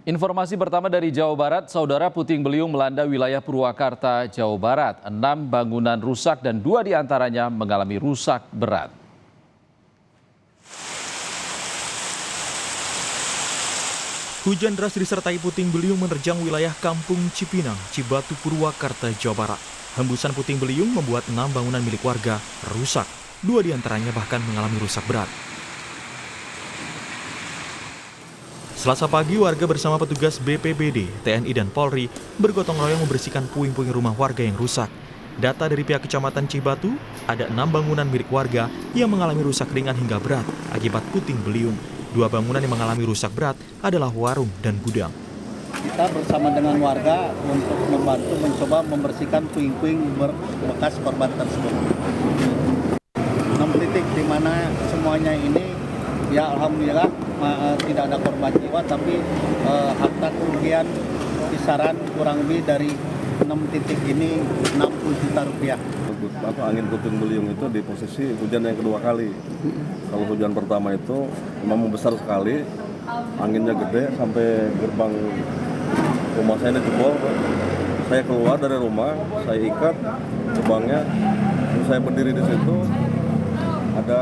Informasi pertama dari Jawa Barat, saudara, puting beliung melanda wilayah Purwakarta, Jawa Barat. 6 bangunan rusak dan 2 diantaranya mengalami rusak berat. Hujan deras disertai puting beliung menerjang wilayah Kampung Cipinang, Cibatu, Purwakarta, Jawa Barat. Hembusan puting beliung membuat 6 bangunan milik warga rusak. 2 diantaranya bahkan mengalami rusak berat. Selasa pagi, warga bersama petugas BPBD, TNI, dan Polri bergotong royong membersihkan puing-puing rumah warga yang rusak. Data dari pihak Kecamatan Cibatu, ada 6 bangunan milik warga yang mengalami rusak ringan hingga berat akibat puting beliung. 2 bangunan yang mengalami rusak berat adalah warung dan gudang. Kita bersama dengan warga untuk membantu mencoba membersihkan puing-puing bekas korban tersebut. 6 titik di mana semuanya ini, ya alhamdulillah tidak ada korban jiwa, tapi harta kerugian kisaran kurang lebih dari 6 titik ini 60 juta rupiah. Angin puting beliung itu di posisi hujan yang kedua kali. Kalau hujan pertama itu memang besar sekali, anginnya gede sampai gerbang rumah saya ini jebol. Saya keluar dari rumah, saya ikat gerbangnya, saya berdiri di situ. Ada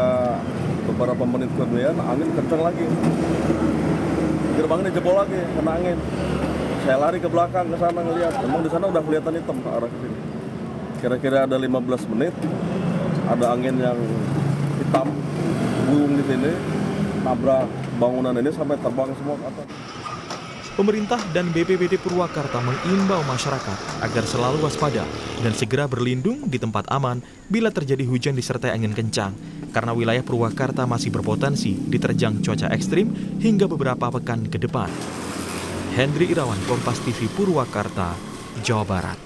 beberapa menit kemudian angin kencang lagi, gerbangnya jebol lagi, kena angin. Saya lari ke belakang ke sana ngelihat, memang di sana udah kelihatan hitam ke arah sini. Kira-kira ada 15 menit, ada angin yang hitam, gulung di sini, nabrak bangunan ini sampai terbang semua ke atas. Pemerintah dan BPBD Purwakarta mengimbau masyarakat agar selalu waspada dan segera berlindung di tempat aman bila terjadi hujan disertai angin kencang, karena wilayah Purwakarta masih berpotensi diterjang cuaca ekstrim hingga beberapa pekan ke depan. Hendri Irawan, Kompas TV, Purwakarta, Jawa Barat.